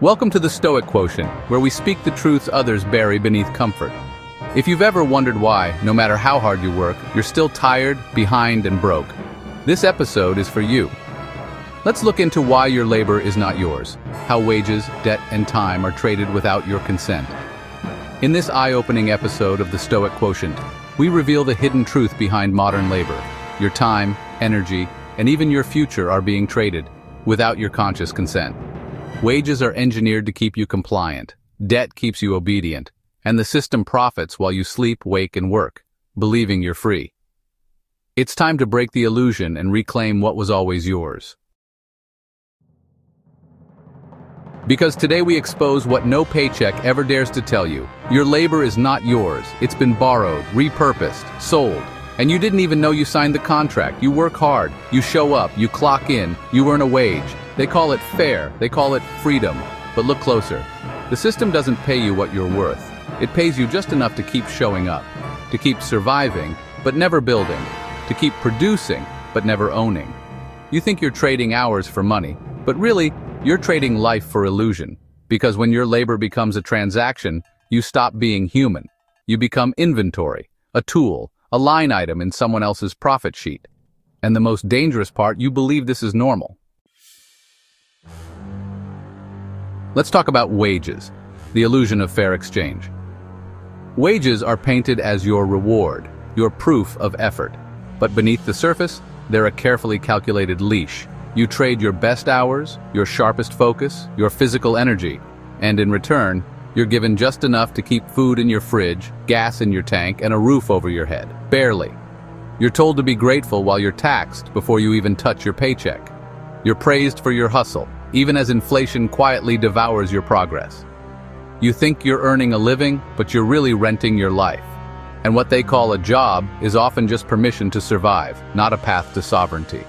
Welcome to the Stoic Quotient, where we speak the truths others bury beneath comfort. If you've ever wondered why, no matter how hard you work, you're still tired, behind, and broke, this episode is for you. Let's look into why your labor is not yours, how wages, debt, and time are traded without your consent. In this eye-opening episode of the Stoic Quotient, we reveal the hidden truth behind modern labor. Your time, energy, and even your future are being traded without your conscious consent. Wages are engineered to keep you compliant, debt keeps you obedient, and the system profits while you sleep, wake, and work, believing you're free. It's time to break the illusion and reclaim what was always yours. Because today we expose what no paycheck ever dares to tell you. Your labor is not yours. It's been borrowed, repurposed, sold, and you didn't even know you signed the contract. You work hard, you show up, you clock in, you earn a wage. They call it fair, they call it freedom. But look closer. The system doesn't pay you what you're worth. It pays you just enough to keep showing up, to keep surviving, but never building, to keep producing, but never owning. You think you're trading hours for money, but really, you're trading life for illusion. Because when your labor becomes a transaction, you stop being human. You become inventory, a tool, a line item in someone else's profit sheet. And the most dangerous part, you believe this is normal. Let's talk about wages, the illusion of fair exchange. Wages are painted as your reward, your proof of effort. But beneath the surface, they're a carefully calculated leash. You trade your best hours, your sharpest focus, your physical energy, and in return, you're given just enough to keep food in your fridge, gas in your tank, and a roof over your head. Barely. You're told to be grateful while you're taxed before you even touch your paycheck. You're praised for your hustle, even as inflation quietly devours your progress. You think you're earning a living, but you're really renting your life. And what they call a job is often just permission to survive, not a path to sovereignty.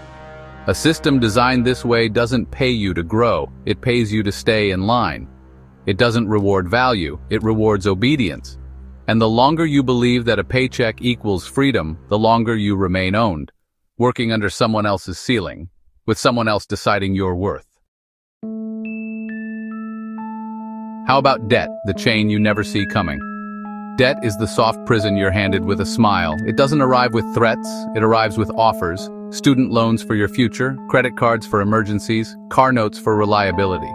A system designed this way doesn't pay you to grow, it pays you to stay in line. It doesn't reward value, it rewards obedience. And the longer you believe that a paycheck equals freedom, the longer you remain owned, working under someone else's ceiling, with someone else deciding your worth. How about debt, the chain you never see coming? Debt is the soft prison you're handed with a smile. It doesn't arrive with threats, it arrives with offers. Student loans for your future, credit cards for emergencies, car notes for reliability.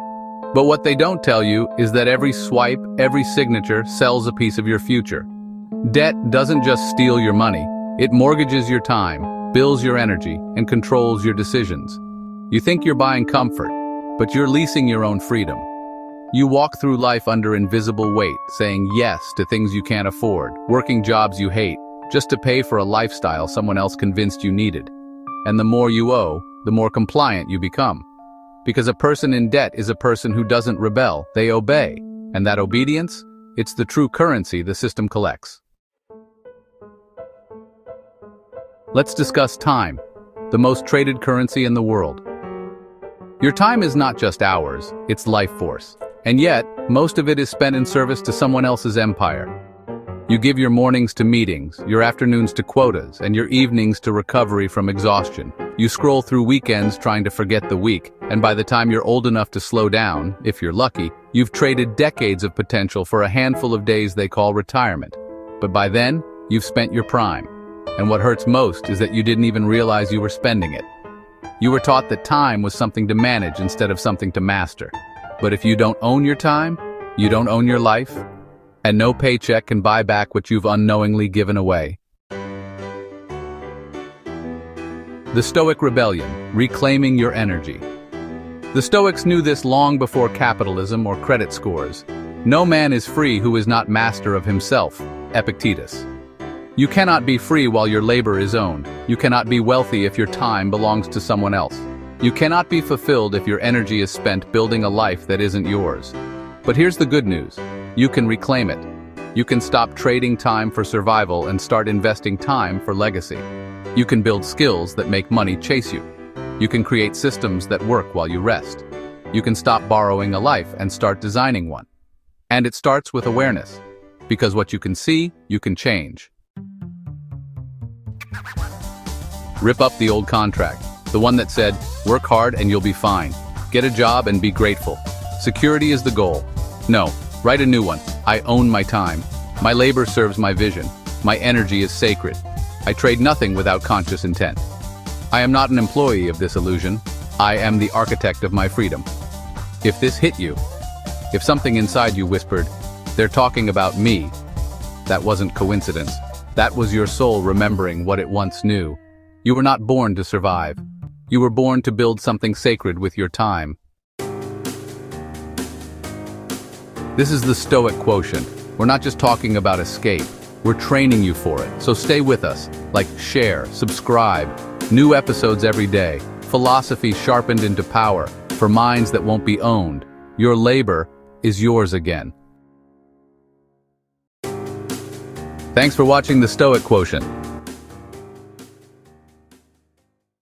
But what they don't tell you is that every swipe, every signature sells a piece of your future. Debt doesn't just steal your money, it mortgages your time, bills your energy, and controls your decisions. You think you're buying comfort, but you're leasing your own freedom. You walk through life under invisible weight, saying yes to things you can't afford, working jobs you hate, just to pay for a lifestyle someone else convinced you needed. And the more you owe, the more compliant you become. Because a person in debt is a person who doesn't rebel, they obey. And that obedience, it's the true currency the system collects. Let's discuss time, the most traded currency in the world. Your time is not just hours, it's life force. And yet, most of it is spent in service to someone else's empire. You give your mornings to meetings, your afternoons to quotas, and your evenings to recovery from exhaustion. You scroll through weekends trying to forget the week, and by the time you're old enough to slow down, if you're lucky, you've traded decades of potential for a handful of days they call retirement. But by then, you've spent your prime. And what hurts most is that you didn't even realize you were spending it. You were taught that time was something to manage instead of something to master. But if you don't own your time, you don't own your life, and no paycheck can buy back what you've unknowingly given away. The Stoic Rebellion, reclaiming your energy. The Stoics knew this long before capitalism or credit scores. No man is free who is not master of himself, Epictetus. You cannot be free while your labor is owned. You cannot be wealthy if your time belongs to someone else. You cannot be fulfilled if your energy is spent building a life that isn't yours. But here's the good news. You can reclaim it. You can stop trading time for survival and start investing time for legacy. You can build skills that make money chase you. You can create systems that work while you rest. You can stop borrowing a life and start designing one. And it starts with awareness. Because what you can see, you can change. Rip up the old contract. The one that said, work hard and you'll be fine. Get a job and be grateful. Security is the goal. No, write a new one. I own my time. My labor serves my vision. My energy is sacred. I trade nothing without conscious intent. I am not an employee of this illusion. I am the architect of my freedom. If this hit you, if something inside you whispered, "They're talking about me," that wasn't coincidence. That was your soul remembering what it once knew. You were not born to survive. You were born to build something sacred with your time. This is the Stoic Quotient. We're not just talking about escape. We're training you for it. So stay with us. Like, share, subscribe. New episodes every day. Philosophy sharpened into power. For minds that won't be owned. Your labor is yours again. Thanks for watching the Stoic Quotient.